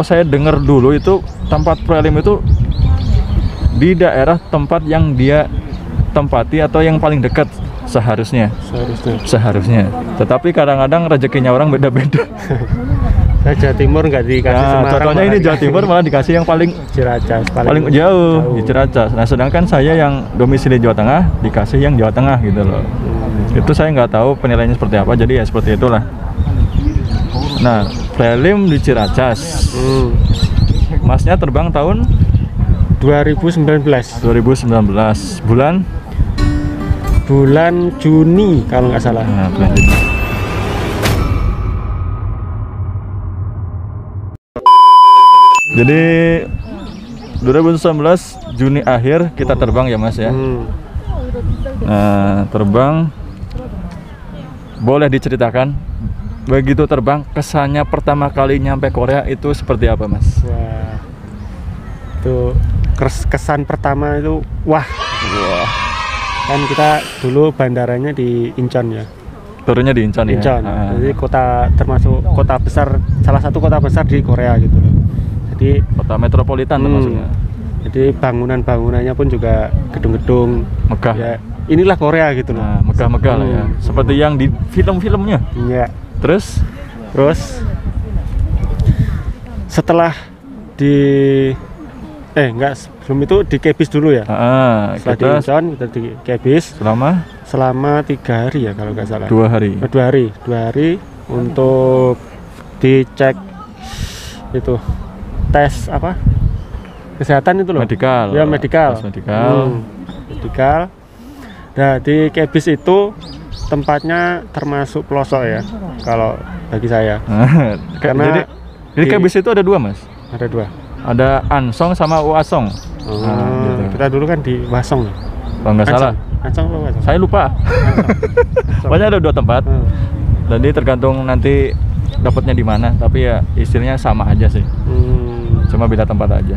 saya dengar dulu itu tempat prelim itu di daerah tempat yang dia tempati atau yang paling dekat seharusnya. Tetapi kadang-kadang rezekinya orang beda-beda. Saya Jawa Timur nggak dikasih Semarang. Contohnya ini Jawa Timur malah dikasih yang paling Ciracas, paling jauh di Ciracas. Nah, sedangkan saya yang domisili Jawa Tengah dikasih yang Jawa Tengah gitu loh. Itu saya nggak tahu penilaiannya seperti apa, jadi ya seperti itulah. Nah, prelim di Ciracas. Masnya terbang tahun 2019 bulan Juni kalau nggak salah. Nah, bulan Juni. Jadi 2019 Juni akhir kita terbang ya Mas ya. Nah, terbang, boleh diceritakan begitu terbang kesannya pertama kali nyampe Korea itu seperti apa Mas? Wah, itu kesan pertama itu wah. Kan kita dulu bandaranya di Incheon ya. Turunnya di Incheon ya. Jadi kota, termasuk kota besar, salah satu kota besar di Korea gitu loh. Jadi kota metropolitan termasuknya. Jadi bangunannya pun juga gedung-gedung megah. Ya, inilah Korea gitu loh. Nah, megah-megah lah ya. Seperti yang di film-filmnya. Iya. Terus setelah di sebelum itu di Kebis dulu ya. Setelah di Incheon kita di Kebis selama 3 hari ya kalau nggak salah. 2 hari. 2 hari untuk dicek itu tes apa kesehatan itu loh. Medikal. Ya medikal. Medikal. Nah di Kebis itu tempatnya termasuk pelosok ya kalau bagi saya. Karena jadi Kebis itu ada 2 Mas. Ada 2. Ada Ansong sama Uasong. Gitu. Kita dulu kan di Wasong. Kalau nggak salah. Ansong atau Wasong? Saya lupa. Pokoknya ada 2 tempat. Jadi tergantung nanti dapatnya di mana. Tapi ya istilahnya sama aja sih. Cuma beda tempat aja.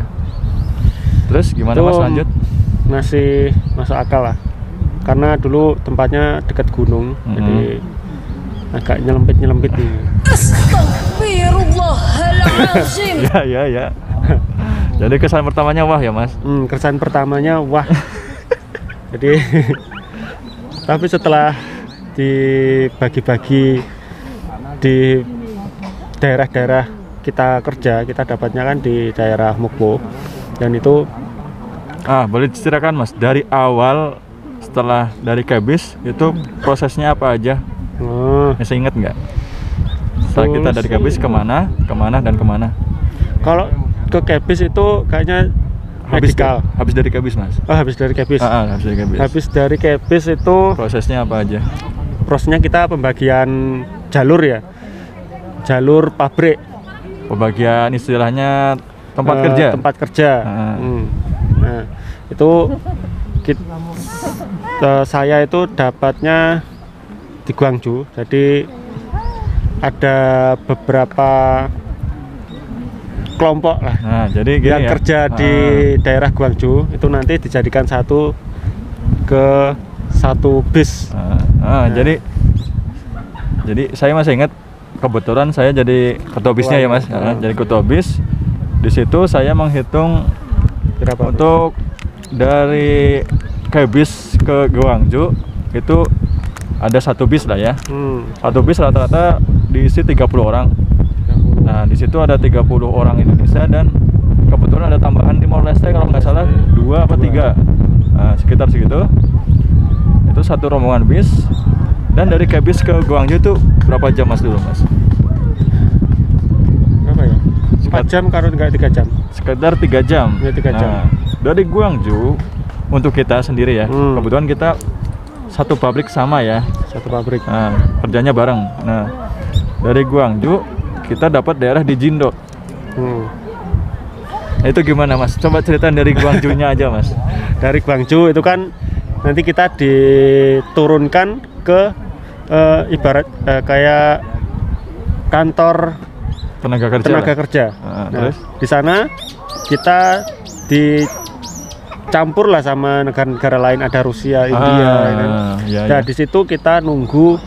Terus gimana Mas lanjut? Masih masuk akal lah. Karena dulu tempatnya dekat gunung, jadi agak nyelempit nih. Astagfirullahaladzim. Ya. Jadi kesan pertamanya wah ya Mas? Kesan pertamanya wah. Jadi tapi setelah dibagi-bagi di daerah-daerah kita kerja, kita dapatnya kan di daerah Mokpo, dan itu boleh diceritakan Mas dari awal setelah dari Kebis itu prosesnya apa aja? Masih ingat nggak? Setelah kita dari Kebis kemana dan kemana? Kalau ke Kebis itu kayaknya medikal. Habis dari Kebis Mas? Habis dari Kebis. Habis dari Kebis itu prosesnya apa aja? Prosesnya kita pembagian jalur ya, jalur pabrik. Pembagian istilahnya tempat kerja. Nah itu saya itu dapatnya di Gwangju. Jadi ada beberapa kelompok lah. Nah, jadi yang kerja di daerah Gwangju itu nanti dijadikan satu bis. Jadi saya masih ingat. Kebetulan saya jadi ketua bisnya ya Mas. Jadi ketua bis. Di situ saya menghitung berapa untuk dari Kebis ke Gwangju itu ada 1 bis lah ya. 1 bis rata-rata diisi 30 orang. Nah di situ ada 30 orang Indonesia dan kebetulan ada tambahan Timor Leste kalau nggak salah 2 apa 3. Nah, sekitar segitu. Itu satu rombongan bis. Dan dari Kebis ke Gwangju itu berapa jam Mas dulu Mas? Berapa ya? 4 jam kalau nggak 3 jam. Sekitar 3 jam. Ya 3 jam. Dari Gwangju untuk kita sendiri ya, kebetulan kita satu pabrik sama ya. Satu pabrik. Nah, kerjanya bareng. Nah, dari Gwangju kita dapat daerah di Jindo. Nah, itu gimana Mas? Coba ceritain dari Gwangju-nya aja Mas. Dari Gwangju itu kan nanti kita diturunkan ke ibarat kayak kantor tenaga kerja. Terus di sana kita dicampur lah sama negara-negara lain, ada Rusia, India. Nah di situ kita nunggu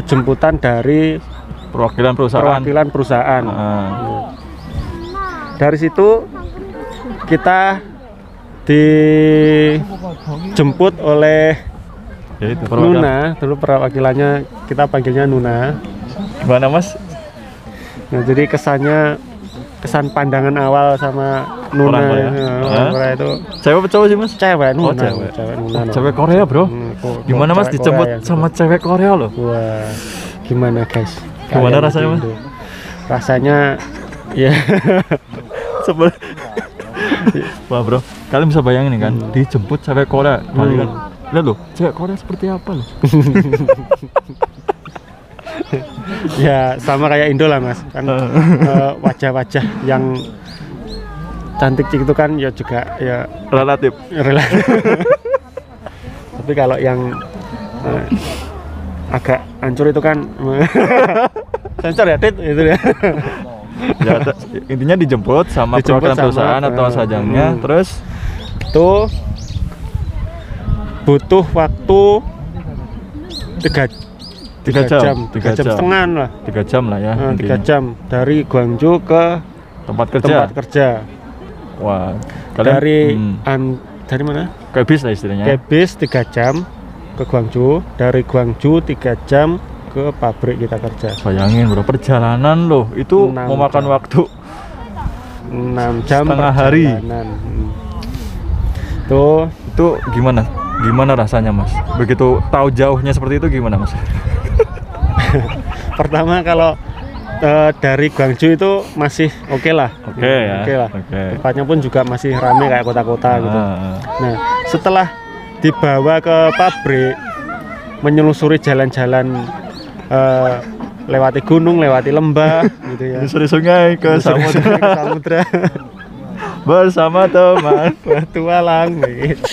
jemputan dari perwakilan perusahaan. Dari situ kita dijemput oleh Nuna, dulu perwakilannya kita panggilnya Nuna. Gimana Mas? Nah, jadi kesan pandangan awal sama Nuna Korea itu cewek cowok sih Mas? Cewek Nuna. Cewek Nuna. Cewek Korea bro. Gimana Mas dijemput sama cewek Korea loh? Wah, gimana guys? Gimana rasanya Mas? Rasanya ya wah bro, kalian bisa bayangin kan, dijemput cewek Korea. Kalian lihat loh, cewek Korea seperti apa loh. Ya sama kayak Indo lah Mas, kan wajah-wajah yang cantik itu kan ya juga ya relatif. Tapi kalau yang agak hancur itu kan sensor ya, Tit, itu ya. Ya, intinya dijemput sama perwakilan perusahaan atau sajangnya, terus itu butuh waktu 3 jam setengah lah. 3 jam lah ya. 3 jam dari Gwangju ke tempat kerja. Wah, kalian dari mana? Kayak bis lah istilahnya. Kayak bis 3 jam ke Gwangju, dari Gwangju 3 jam ke pabrik kita kerja. Bayangin bro, perjalanan loh itu memakan waktu 6 jam setengah hari. Itu gimana rasanya Mas? Begitu tahu jauhnya seperti itu gimana Mas? Pertama kalau dari Gwangju itu masih oke lah. Oke lah. Tempatnya pun juga masih ramai kayak kota-kota gitu. Nah, setelah dibawa ke pabrik, menyelusuri jalan-jalan, lewati gunung, lewati lembah gitu ya. Menyusuri sungai ke samudra. Bersama teman bertualang gitu.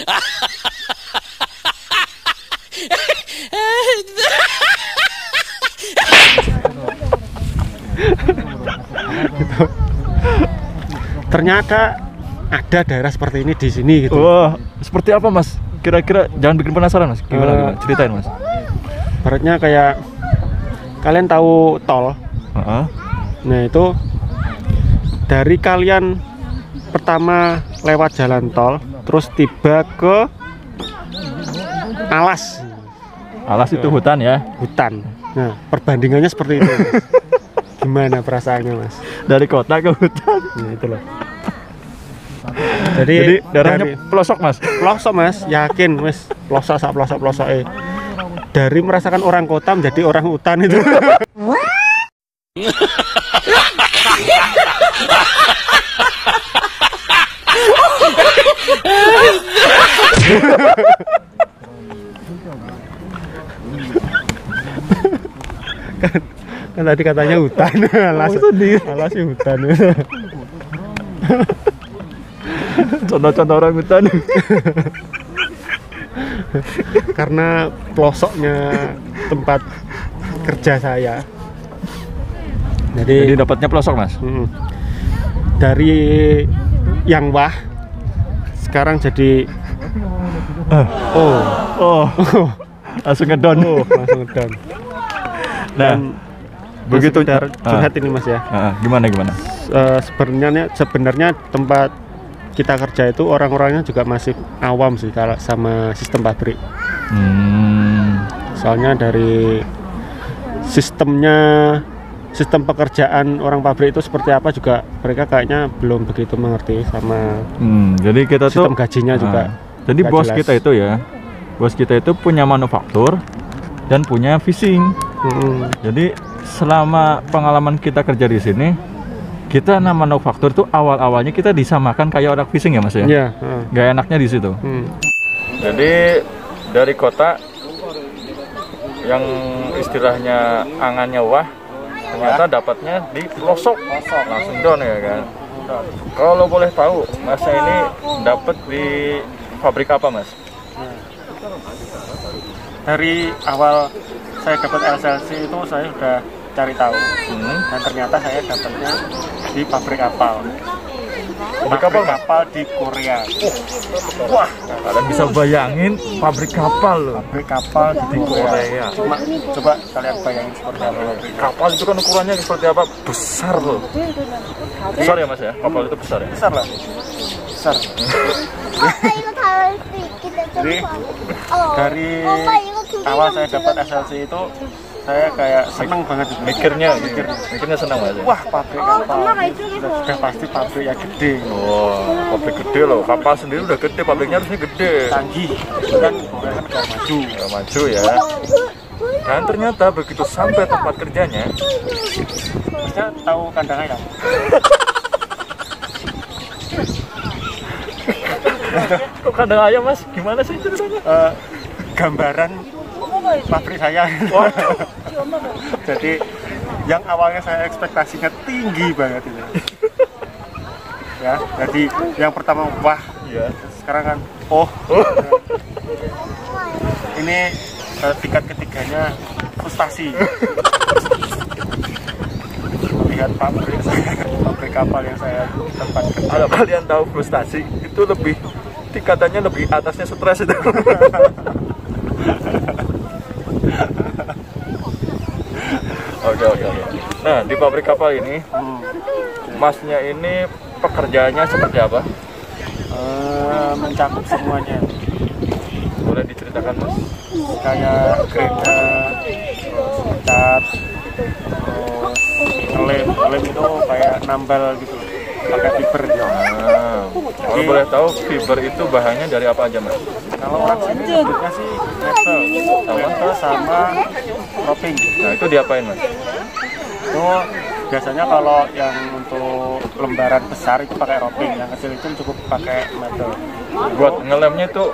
Ternyata ada daerah seperti ini di sini gitu. Wah, seperti apa Mas? Kira-kira jangan bikin penasaran Mas. Gimana? Ceritain Mas. Baratnya kayak kalian tahu tol. Nah itu dari kalian pertama lewat jalan tol, terus tiba ke alas. Alas itu hutan ya? Hutan. Nah perbandingannya seperti itu. Gimana perasaannya Mas? Dari kota ke hutan. Nah itu loh. Jadi daerahnya pelosok Mas? Pelosok Mas, yakin Mas. Pelosok. Dari merasakan orang kota menjadi orang hutan itu. kan tadi katanya hutan. Alasnya hutan. Contoh-contoh orang hutan. Karena pelosoknya tempat kerja saya. Jadi dapatnya pelosok Mas? Dari yang wah sekarang jadi langsung ngedon. Nah, begitu curhat ini Mas ya. Gimana? Sebenarnya tempat kita kerja itu orang-orangnya juga masih awam sih kalau sama sistem pabrik. Soalnya dari sistem pekerjaan orang pabrik itu seperti apa juga mereka kayaknya belum begitu mengerti sama. Jadi kita sistem gajinya juga. Jadi bos kita itu punya manufaktur dan punya fishing. Jadi selama pengalaman kita kerja di sini, kita manufaktur tuh awal-awalnya kita disamakan kayak orang fishing ya Mas ya? Iya. Gak enaknya di situ. Jadi dari kota yang istilahnya angannya wah, ternyata dapatnya di pelosok langsung down ya kan. Kalau boleh tahu Masnya ini dapat di pabrik apa Mas? Dari awal saya dapat LCLC itu saya sudah cari tahu, dan ternyata saya dapatnya di pabrik apal. Pabrik kapal di Korea. Wah, kalian bisa bayangin pabrik kapal loh. Pabrik kapal di Korea. Coba kalian bayangin seperti apa. Kapal itu kan ukurannya seperti apa? Besar loh. Besar ya Mas ya? Kapal itu besar ya? Besar lah. Besar. Jadi dari awal saya dapat SLC itu saya kayak seneng banget mikirnya senang aja. Wah, pabrik kapal sudah pasti pabrik yang gede. Wah, pabrik gede loh. Kapal sendiri udah gede, pabriknya harusnya gede. Canggih. Kan Korea kan negara maju. Negara maju ya. Dan ternyata begitu sampai tempat kerjanya, Masnya tahu kandang ayam? Kok kandang ayam Mas? Gimana sih ceritanya? Gambaran pabrik saya. Jadi yang awalnya saya ekspektasinya tinggi banget itu. Ya, jadi yang pertama wah, ya. Sekarang kan ini tingkat ketiganya frustasi. Melihat pabrik kapal yang saya tempatkan. Kalau kalian tahu frustasi itu lebih tingkatannya lebih atasnya stres itu. Oke. Nah, di pabrik kapal ini, Masnya ini pekerjaannya seperti apa? Mencakup semuanya. Boleh diceritakan Mas? Kayak kereta, cat, ngelem itu kayak nambal gitu, pakai fiber ya. Kalau boleh tahu fiber itu bahannya dari apa aja Mas? Kalau orang sini sebutnya sih metal sama roping. Nah itu diapain Mas? Itu biasanya kalau yang untuk lembaran besar itu pakai roping, yang kecil-kecil cukup pakai metal. Buat ngelemnya itu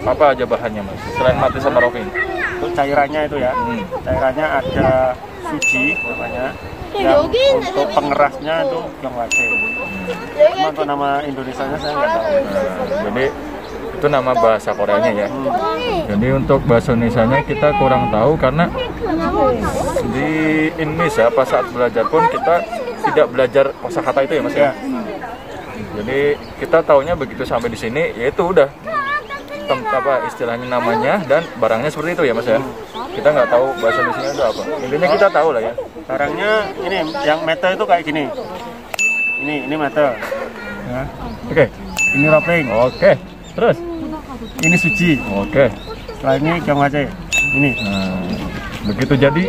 apa aja bahannya Mas? Selain mati sama roping? Itu cairannya itu ya. Cairannya ada suji namanya. Yang untuk pengerasnya itu Gyeongwache. Cuma untuk nama Indonesianya saya nggak tahu. Jadi itu nama bahasa Koreanya ya. Jadi untuk bahasa Indonesianya kita kurang tahu karena di Indonesia pas saat belajar pun kita tidak belajar kosakata itu ya Mas ya. Jadi kita taunya begitu sampai di sini yaitu udah apa istilahnya namanya dan barangnya seperti itu ya Mas ya. Kita nggak tahu bahasa Indonesia itu apa. Intinya kita tahu lah ya. Barangnya ini yang metal itu kayak gini. Ini metal. Ya. Oke. Ini roping. Oke. Terus? Ini suji. Oke. Setelah ini Gyeongwache. Ini. Nah, begitu jadi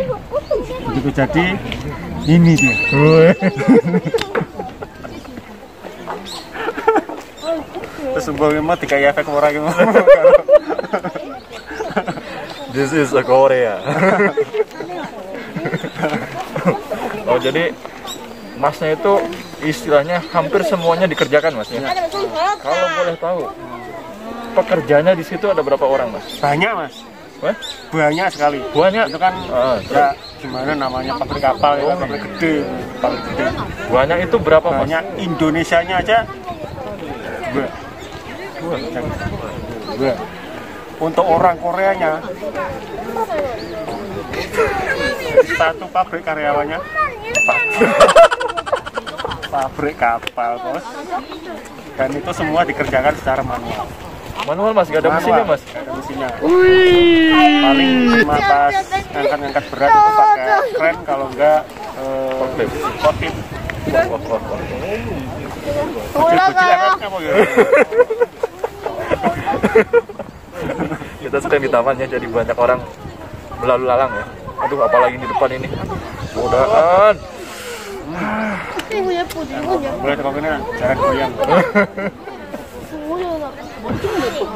ini dia. Terus sebelumnya mah dikasih efek murah gitu. This is a Korea. Oh jadi Masnya itu istilahnya hampir semuanya dikerjakan Masnya. Kalau boleh tahu pekerjanya di situ ada berapa orang Mas? Banyak Mas. Banyak sekali. Banyak. Itu kan ya gimana namanya pabrik kapal ya, pabrik gede. Banyak itu berapa Mas? Banyak Indonesianya aja. Dua. Untuk orang Koreanya satu pabrik karyawannya pabrik kapal Bos, dan itu semua dikerjakan secara manual Mas, gak ada mesinnya Mas? Gak ada mesinnya. Paling cuma pas ngangkat berat itu pakai kren, kalau enggak forklift. Bocil-bocil efeknya apa ya? Kita sedang di tamannya, jadi banyak orang berlalu lalang ya. Aduh, apalagi di depan ini. Mudahan. Boleh tengok ini jalan goyang.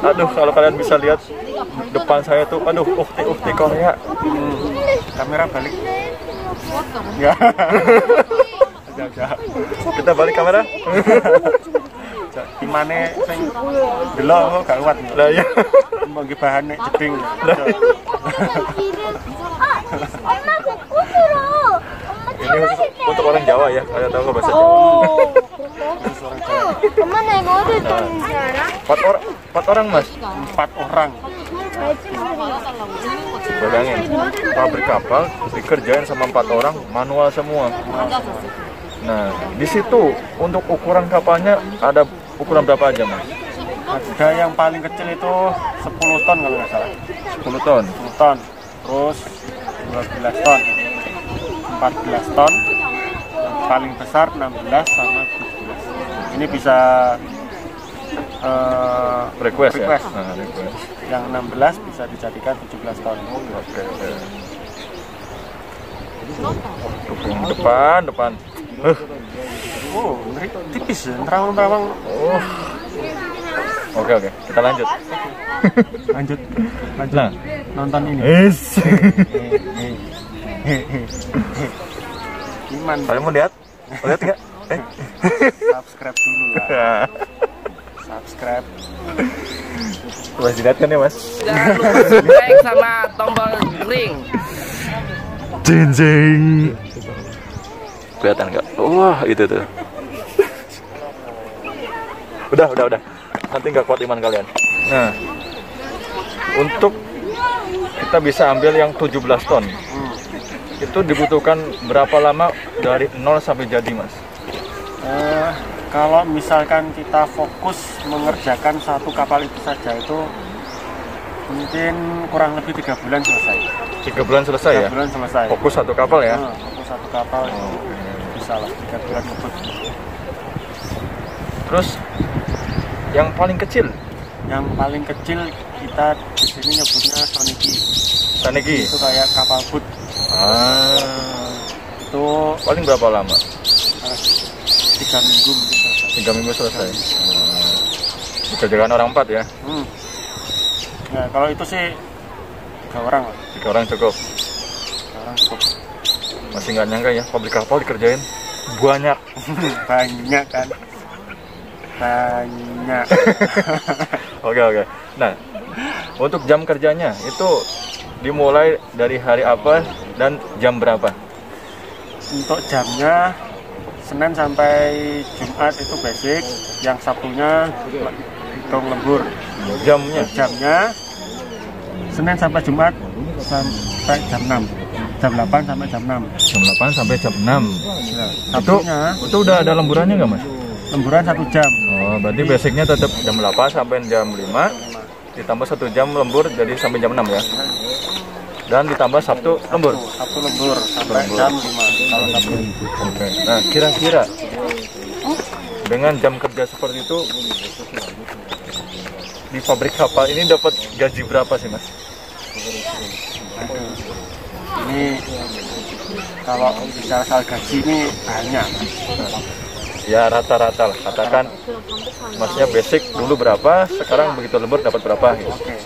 Aduh, kalau kalian bisa lihat depan saya tuh, aduh, ukti Korea. Kamera balik. Ya. Kita balik kamera. Gimana sing delok gak kuat. Lah iya. Mangke bahane jeding. Ini untuk orang Jawa ya, kalian tahu bahasa Jawa. Kemana yang udah tuh? 4 orang Mas. 4 orang. Bayangin, pabrik kapal dikerjain sama 4 orang, manual semua. Nah, di situ untuk ukuran kapalnya ada ukuran berapa aja Mas? Ada yang paling kecil itu 10 ton kalau nggak salah. 10 ton. 10 ton. Terus 12 ton. 14 ton. Yang paling besar 16 sama 17. Ini bisa request. Ya? request. Nah, request. Yang 16 bisa dijadikan 17 ton. Oke. Depan. Oh, ngeri, tipis ya, terawang-terawang. Oh. Oke, kita lanjut. Lanjut. Nah, nonton ini. Yes. Iman. Kalian mau lihat? Lihat nggak? Subscribe dulu lah. Subscribe. Masih lihat kan ya Mas? Jangan lupa subscribe sama tombol ring. Jeng. Kelihatan nggak? Wah, itu tuh. Udah. Nanti nggak kuat iman kalian. Nah, untuk kita bisa ambil yang 17 ton. Itu dibutuhkan berapa lama dari 0 sampai jadi, Mas? Kalau misalkan kita fokus mengerjakan satu kapal itu saja, itu mungkin kurang lebih 3 bulan selesai. 3 bulan selesai ya? 3 bulan selesai. Fokus satu kapal ya? Fokus satu kapal bisa lah 3 bulan ngebut. Terus yang paling kecil? Yang paling kecil kita di sini nyebutnya Sanegi. Itu kayak kapal boot. Itu paling berapa lama? 3 minggu mungkin selesai. 3 minggu selesai. Dikerjakan orang 4 ya? Nah, kalau itu sih 3 orang lah. 3 orang cukup. 3 orang cukup. Masih nggak nyangka ya, pabrik kapal dikerjain banyak. Banyak kan? Banyak. Oke. Nah, untuk jam kerjanya itu dimulai dari hari apa dan jam berapa? Untuk jamnya Senin sampai Jumat itu basic, yang Sabtunya hitung lembur. Jamnya Senin sampai Jumat sampai jam 6. Jam 8 sampai jam 6. Jam 8 sampai jam 6. Ya, Sabtunya itu udah ada lemburannya nggak, Mas? Lemburan 1 jam. Oh, berarti basicnya tetap jam 8 sampai jam 5, ditambah 1 jam lembur jadi sampai jam 6 ya. Dan ditambah Sabtu lembur. Sabtu lembur sampai jam 5 kalau Sabtu. Oke. Nah, kira-kira dengan jam kerja seperti itu di pabrik kapal ini dapat gaji berapa sih, Mas? Ini kalau bicara soal gaji ini banyak. Ya rata-rata lah, katakan maksudnya basic dulu berapa, sekarang begitu lembur dapat berapa gitu. Oke.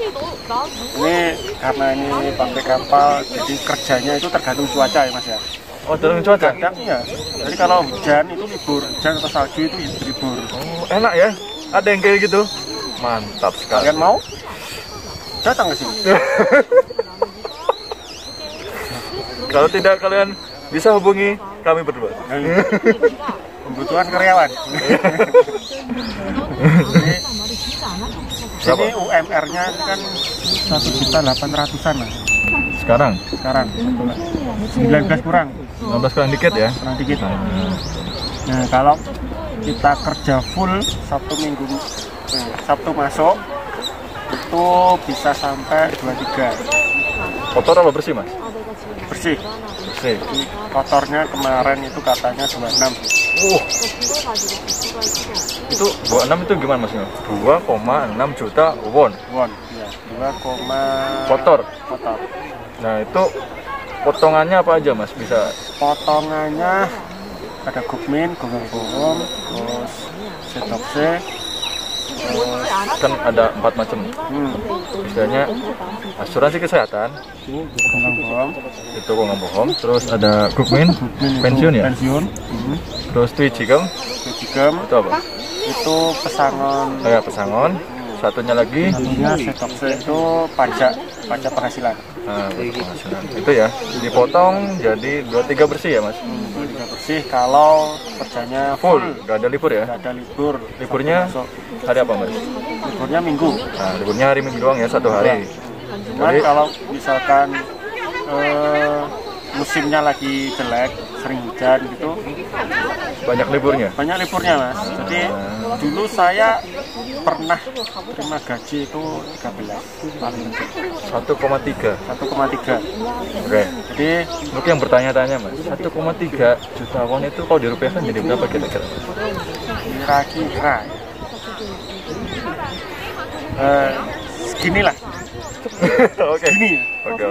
Ini karena ini pabrik kapal, jadi kerjanya itu tergantung cuaca ya Mas ya. Oh, tergantung cuaca? Kadang ya. Jadi kalau hujan itu libur, hujan atau salju itu libur. Oh, enak ya? Ada yang kayak gitu? Mantap sekali. Kalian mau? Datang ke sini. Kalau tidak, kalian bisa hubungi kami berdua. Kebutuhan karyawan. Ini UMR-nya kan 1.800.000-an Mas. Sekarang 19 kurang. 19 kurang dikit ya? Kurang dikit. Nah, kalau kita kerja full Sabtu masuk itu bisa sampai 23. Kotor apa bersih, Mas? Bersih. Kotornya kemarin itu katanya 26. Itu 26 itu gimana Mas? 2,6 juta won. Ya, 2, kotor. Nah, itu potongannya apa aja Mas? Bisa potongannya ada gukmin, gonggong-gonggong, terus setokse, kan ada 4 macam. Misalnya asuransi kesehatan, itu gonggong-gonggong, terus ada gukmin, pensiun ya? Pensiun. Terus twijigam, itu apa? Itu pesangon. Kayak pesangon. Satunya setokse itu pajak penghasilan. Nah, penghasilan. Itu ya, dipotong jadi 23 bersih ya Mas? 23 bersih kalau kerjanya full. Gak ada libur ya? Gak ada libur. Liburnya hari apa Mas? Liburnya Minggu. Nah, liburnya hari Minggu doang ya, 1 hari. Cuman kalau misalkan musimnya lagi jelek, sering hujan gitu, banyak liburnya. Banyak liburnya Mas. Jadi dulu saya pernah terima gaji itu 13 paling sedikit. 1,3. 1,3. Oke. Jadi Untuk yang bertanya-tanya Mas, 1,3 juta won itu kalau dirupiahkan jadi berapa kira-kira? kira-kira segini lah. Oke. Segini. Oke.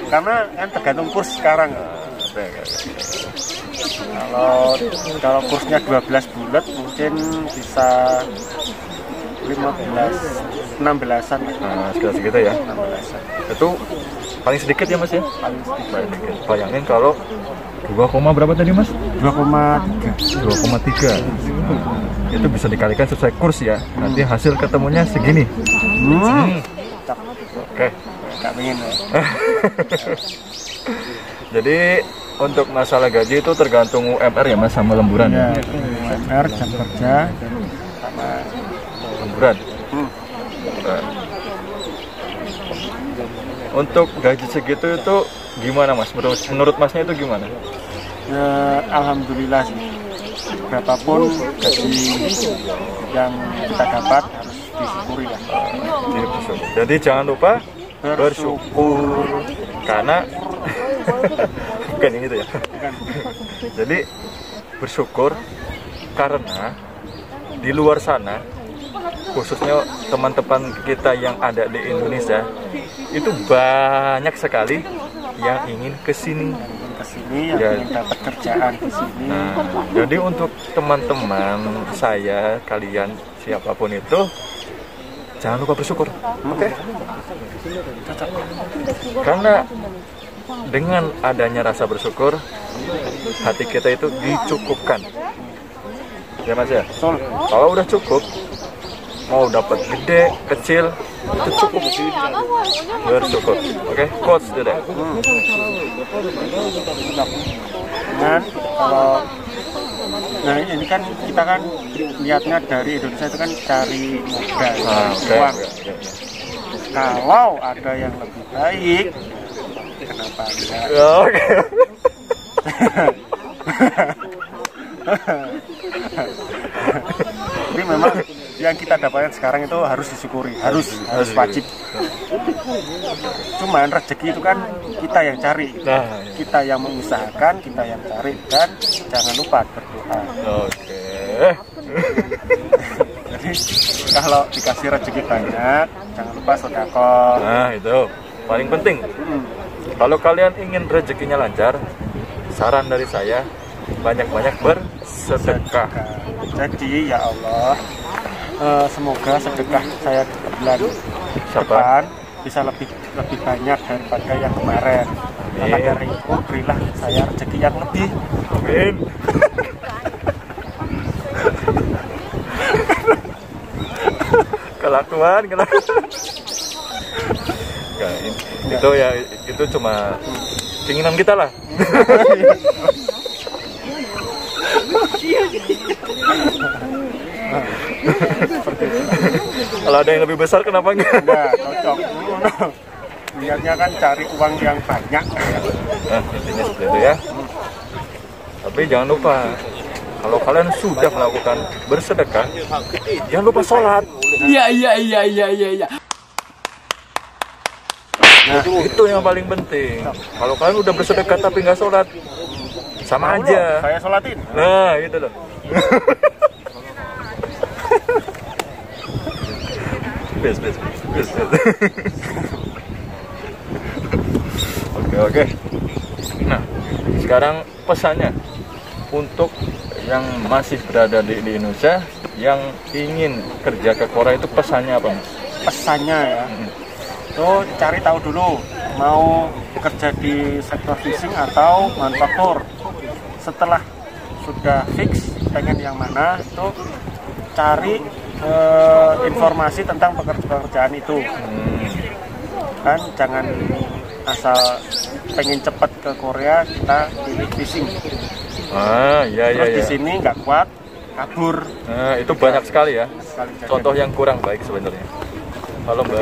Karena kan tergantung kurs sekarang. Oke. Kalau kursnya 12 bulat mungkin bisa 16-an. Nah, segitu ya. 16-an. Itu paling sedikit ya Mas ya? Paling sedikit. Paling sedikit. Bayangin kalau 2, berapa tadi Mas? 2,3. 2,3. Itu bisa dikalikan sesuai kurs ya. Nanti hasil ketemunya segini. Oke. Nggak pengen ya. Jadi untuk masalah gaji itu tergantung UMR ya Mas sama lemburan ya. UMR, jam kerja, sama Lemburan. Untuk gaji segitu itu gimana Mas? Menurut Masnya itu gimana? ya, alhamdulillah sih. Berapapun gaji yang kita dapat harus disyukuri lah. Jadi jangan lupa bersyukur karena bukan yang itu ya. Jadi bersyukur karena di luar sana, khususnya teman-teman kita yang ada di Indonesia, itu banyak sekali yang ingin kesini Yang ingin dapat kerjaan di sini. Nah, jadi untuk teman-teman saya, kalian siapapun itu, jangan lupa bersyukur, oke? Karena dengan adanya rasa bersyukur, hati kita itu dicukupkan, ya Mas ya. Kalau udah cukup, mau dapat gede, kecil, itu cukup bersyukur, oke? Quotes deh. Dan kalau ini kan kita kan lihatnya dari Indonesia itu kan cari modal, uang. Kalau ada yang lebih baik, kenapa enggak? Oke. Jadi memang yang kita dapatkan sekarang itu harus disyukuri, harus wajib. Cuman rezeki itu kan kita yang cari, kita yang mengusahakan, kita yang cari, dan jangan lupa berdoa. Oke. Jadi kalau dikasih rezeki banyak, jangan lupa sedekah. Nah itu paling penting. Kalau kalian ingin rezekinya lancar, saran dari saya banyak-banyak bersedekah. Jadi ya Allah, semoga sedekah saya di bulan depan bisa lebih banyak daripada yang kemarin. Maka dari itu berilah saya rezeki yang lebih. Amin. Kelakuan. Itu ya, itu cuma keinginan kita lah. Kalau ada yang lebih besar kenapa enggak? Enggak, cocok. Niatnya kan cari uang yang banyak. Nah, intinya seperti itu ya. Tapi jangan lupa, kalau kalian sudah melakukan bersedekah, jangan lupa sholat. Iya. Nah, itu yang paling penting. Kalau kalian udah bersedekah tapi nggak sholat, sama aja. Saya sholatin. Nah, gitu loh. Bis. Oke. Nah, sekarang pesannya untuk yang masih berada di Indonesia yang ingin kerja ke Korea itu pesannya apa, Mas? Pesannya ya. Tuh cari tahu dulu mau kerja di sektor fishing atau manufaktur. Setelah sudah fix pengen yang mana, itu cari informasi tentang pekerjaan itu. Kan jangan asal pengen cepat ke Korea kita pilih fishing. Terus di sini nggak kuat, kabur. Nah, itu banyak sekali ya. Contoh yang kurang baik sebenarnya. Kalau Mbak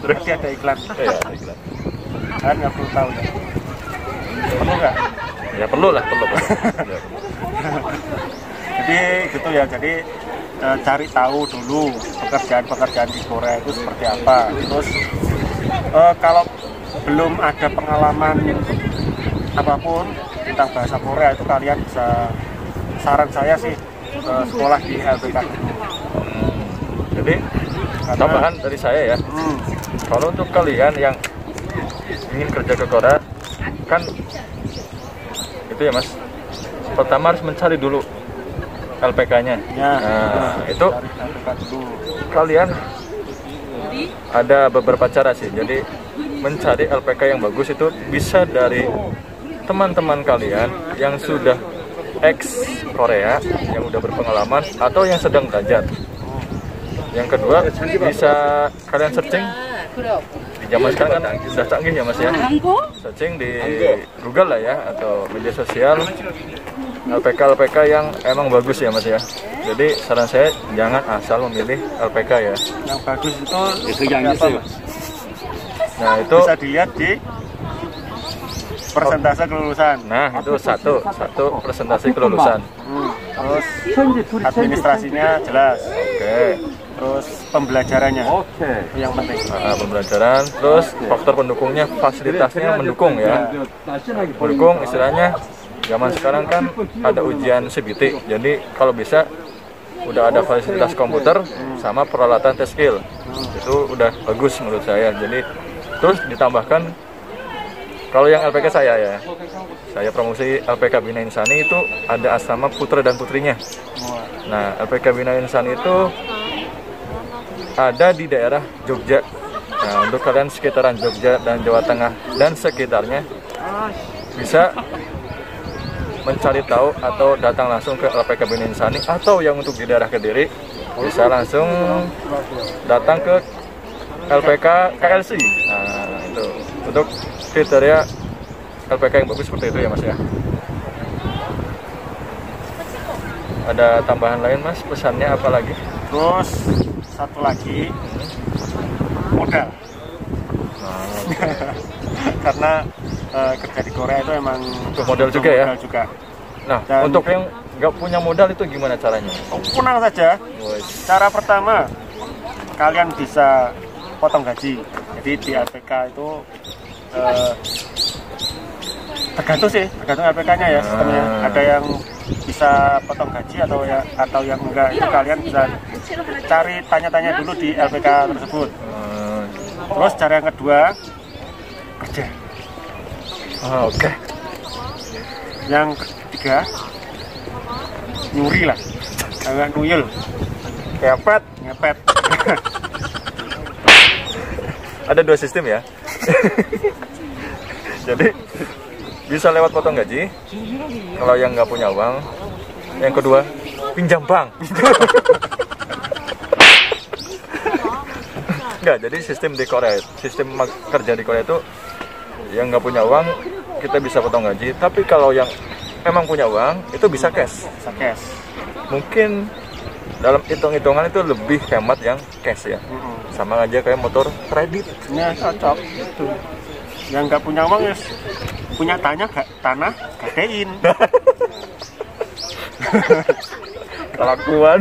Terus nanti ada iklan. Iya, ada iklan. Kan nggak perlu tahu ya. Perlu nggak? Ya perlu lah, perlu. Ya. Jadi gitu ya, jadi cari tahu dulu pekerjaan-pekerjaan di Korea itu seperti apa. Terus kalau belum ada pengalaman apapun tentang bahasa Korea itu kalian bisa, saran saya sih sekolah di LPK. Jadi tambahan dari saya ya, kalau untuk kalian yang ingin kerja ke Korea kan itu ya Mas, pertama harus mencari dulu LPK-nya. Ya, nah itu LPK dulu. kalian ada beberapa cara sih. Jadi mencari LPK yang bagus itu bisa dari teman-teman kalian yang sudah ex Korea, yang udah berpengalaman atau yang sedang belajar. Yang kedua, bisa kalian searching di zaman sekarang kan sudah canggih ya Mas ya. Searching di Google lah ya, atau media sosial LPK yang emang bagus ya Mas ya. Jadi saran saya jangan asal memilih LPK ya. Yang bagus itu apa, Mas? Nah itu Bisa dilihat di persentase kelulusan. Nah itu satu presentasi kelulusan. Terus administrasinya jelas. Oke. Terus pembelajarannya. Itu yang penting. Nah, pembelajaran, terus faktor pendukungnya, fasilitasnya mendukung ya. Mendukung istilahnya zaman sekarang kan ada ujian CBT. Jadi kalau bisa udah ada fasilitas komputer sama peralatan tes skill. Itu udah bagus menurut saya. Jadi terus ditambahkan kalau yang LPK saya ya, saya promosi LPK Bina Insani itu ada asrama putra dan putrinya. Nah, LPK Bina Insani itu ada di daerah Jogja. Nah, untuk kalian sekitaran Jogja dan Jawa Tengah dan sekitarnya bisa mencari tahu atau datang langsung ke LPK Bina Insani, atau yang untuk di daerah Kediri bisa langsung datang ke LPK KLC. Nah, itu untuk kriteria LPK yang bagus seperti itu ya Mas ya. Ada tambahan lain Mas, pesannya apa lagi? Terus satu lagi, modal. Karena kerja di Korea itu emang untuk modal juga ya. Juga. Nah, dan untuk yang nggak punya modal itu gimana caranya? Tenang saja. Cara pertama, kalian bisa potong gaji. Jadi di LPK itu tergantung LPK-nya ya sistemnya. Ada yang bisa potong gaji atau yang enggak, itu kalian bisa cari tanya-tanya dulu di LPK tersebut. Terus cara yang kedua, kerja. Oke. Yang ketiga, nyuri lah, agak nuyul, ngepet. Ada dua sistem ya. Jadi bisa lewat potong gaji kalau yang nggak punya uang. Yang kedua, pinjam bank. Nggak, jadi sistem di Korea, sistem kerja di Korea itu yang nggak punya uang kita bisa potong gaji. Tapi kalau yang memang punya uang itu bisa cash. Mungkin dalam hitung-hitungan itu lebih hemat yang cash ya. Sama aja kayak motor kredit. Ya cocok gitu. Yang nggak punya uang ya punya tanah gadein. Kelakuan.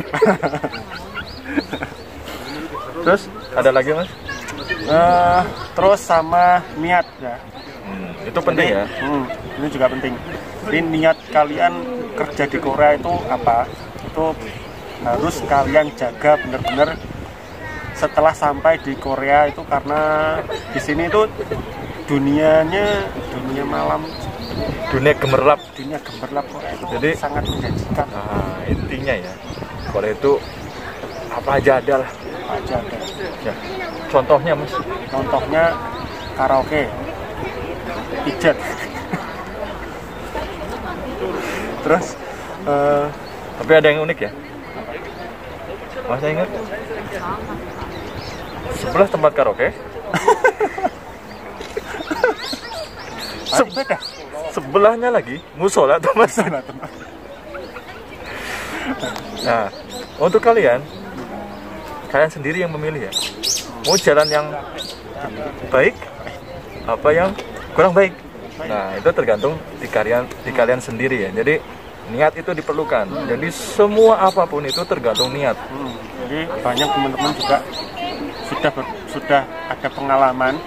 Terus ada lagi Mas? Terus sama niat ya. Itu penting ya. Ini juga penting. Jadi niat kalian kerja di Korea itu apa? Itu harus kalian jaga benar-benar setelah sampai di Korea itu, karena di sini itu dunia malam, dunia gemerlap Korea itu jadi sangat menjanjikan. Intinya ya, Korea itu apa aja ada lah. Ya, contohnya Mas? Contohnya karaoke, pijat. Terus tapi ada yang unik ya. Mas ingat sebelah tempat karaoke sebelahnya lagi musola atau masjid. Nah, untuk kalian sendiri yang memilih ya. mau jalan yang baik apa yang kurang baik. Nah, itu tergantung di kalian sendiri ya. Jadi niat itu diperlukan. Jadi semua apapun itu tergantung niat. Jadi banyak teman-teman juga sudah ada pengalaman,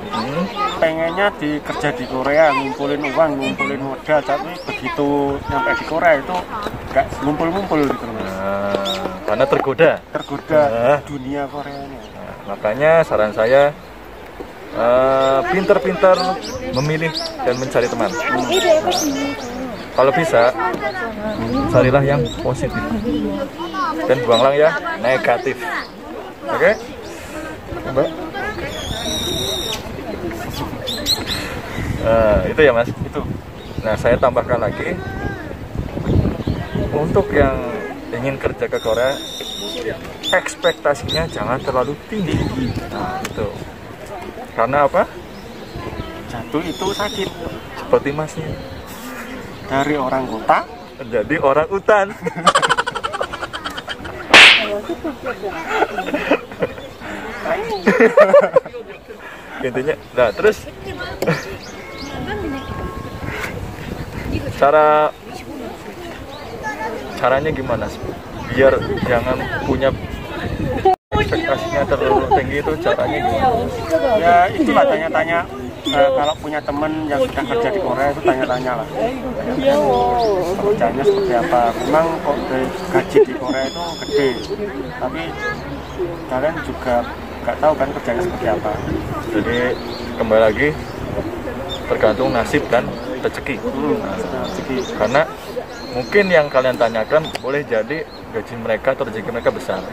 pengennya kerja di Korea, ngumpulin uang, ngumpulin modal, tapi begitu nyampe di Korea itu nggak ngumpul-ngumpul gitu. Karena tergoda dunia Koreanya. Nah, makanya saran saya pintar-pintar memilih dan mencari teman. Kalau bisa, carilah yang positif dan buanglah yang negatif. Oke? Mbak? Itu ya Mas? Itu. Nah, saya tambahkan lagi, untuk yang ingin kerja ke Korea, ekspektasinya jangan terlalu tinggi. Nah, itu. Karena apa? Jatuh itu sakit. Seperti Masnya. Dari orang kota jadi orang hutan. Intinya, nah terus caranya gimana biar jangan punya ekspektasinya terlalu tinggi, itu caranya gimana? Ya itulah tanya-tanya. Kalau punya teman yang sudah kerja di Korea itu tanya-tanya lah pekerjaannya seperti apa. Memang kok gaji di Korea itu gede, tapi kalian juga nggak tahu kan kerjanya seperti apa. Jadi kembali lagi tergantung nasib dan rezeki. Karena mungkin yang kalian tanyakan boleh jadi gaji mereka atau rezeki mereka besar.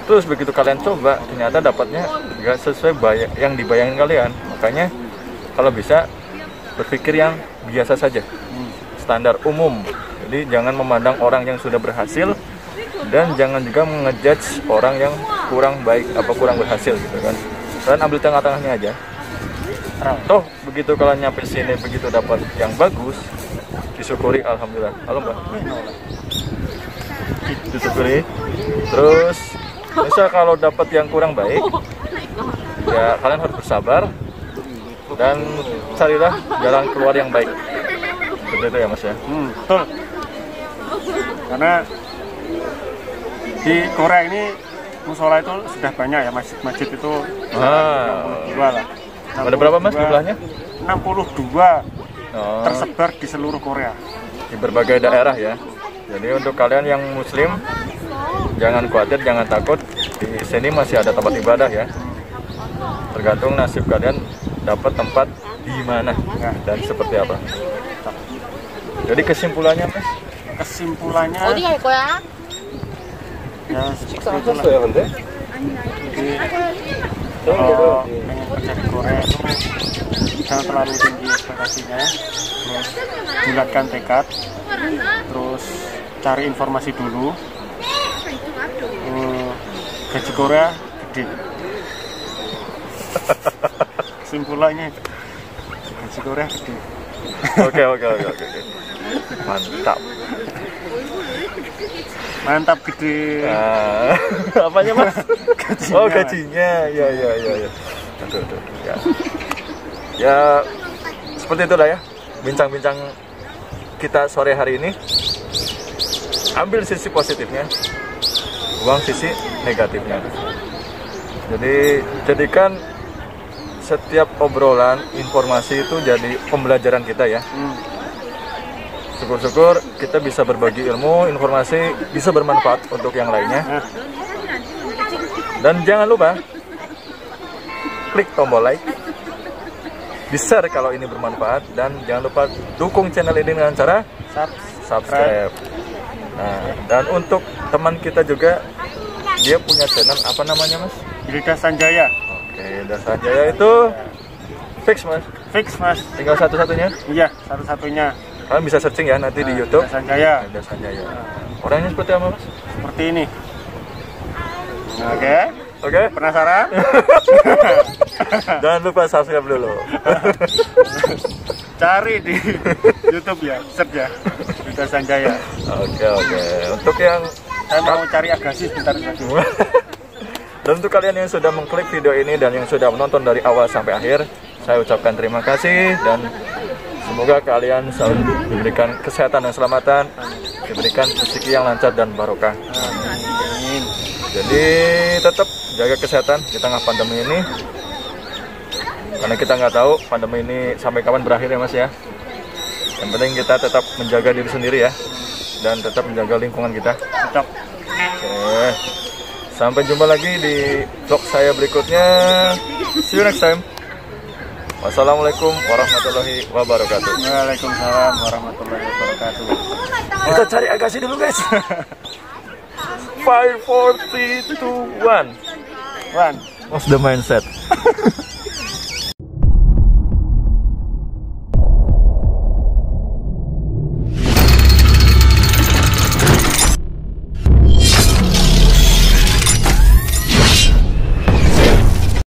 Terus begitu kalian coba, ternyata dapatnya nggak sesuai yang dibayangin kalian. Makanya kalau bisa berpikir yang biasa saja, standar umum. Jadi jangan memandang orang yang sudah berhasil, dan jangan juga mengejudge orang yang kurang baik apa kurang berhasil gitu kan. Kalian ambil tengah-tengahnya aja. Toh begitu kalian nyampe sini begitu dapat yang bagus, disyukuri, alhamdulillah. Halo Mbak. Disyukuri. Terus misal kalau dapat yang kurang baik, ya kalian harus bersabar dan carilah jalan keluar yang baik. Seperti itu ya Mas ya. Betul. Karena di Korea ini musola itu sudah banyak ya, masjid itu 62 lah. Ada berapa Mas jumlahnya? 62 tersebar di seluruh Korea. Di berbagai daerah ya. Jadi untuk kalian yang muslim, jangan khawatir, jangan takut. Di sini masih ada tempat ibadah ya. Tergantung nasib kalian dapat tempat di mana dan seperti apa. Jadi kesimpulannya Mas? Kesimpulannya 어디 갈 거야? ya seperti itulah. Jadi kalau pengen kerja di Korea itu jangan terlalu tinggi ekspektasinya, terus bulatkan tekad, terus cari informasi dulu. Gaji Korea gede. Kesimpulannya gaji Korea gede. Oke. Mantap gede. Apanya Mas? Gajinya, oh gajinya, ya. Aduh. Ya seperti itulah ya bincang-bincang kita sore hari ini. Ambil sisi positifnya, buang sisi negatifnya. Jadi jadikan setiap obrolan informasi itu jadi pembelajaran kita ya. Syukur-syukur kita bisa berbagi ilmu, informasi bisa bermanfaat untuk yang lainnya. Dan jangan lupa klik tombol like, di-share kalau ini bermanfaat, dan jangan lupa dukung channel ini dengan cara subscribe. Nah, dan untuk teman kita juga, dia punya channel apa namanya Mas? Hilda Sanjaya. Oke, Hilda Sanjaya itu fix Mas? Fix Mas. Tinggal satu-satunya? Iya, satu-satunya. Kalian bisa searching ya nanti di YouTube. Hilda Sanjaya. Hilda Sanjaya. Orangnya seperti apa Mas? Seperti ini. Oke. Penasaran? Jangan lupa subscribe dulu. Cari di YouTube ya, search ya, Hilda Sanjaya. Oke. Untuk yang saya mau cari Agassi bentar lagi. Dan untuk kalian yang sudah mengklik video ini dan yang sudah menonton dari awal sampai akhir, saya ucapkan terima kasih dan semoga kalian selalu diberikan kesehatan dan keselamatan, diberikan rezeki yang lancar dan barokah. Jadi tetap jaga kesehatan di tengah pandemi ini, karena kita nggak tahu pandemi ini sampai kapan berakhir ya Mas ya. Yang penting kita tetap menjaga diri sendiri ya, dan tetap menjaga lingkungan kita. Tetap. Oke. Sampai jumpa lagi di vlog saya berikutnya. See you next time. Wassalamualaikum warahmatullahi wabarakatuh. Waalaikumsalam warahmatullahi wabarakatuh. Kita cari Agassi dulu guys. 5, 4, 3, 2, 1. What's the mindset?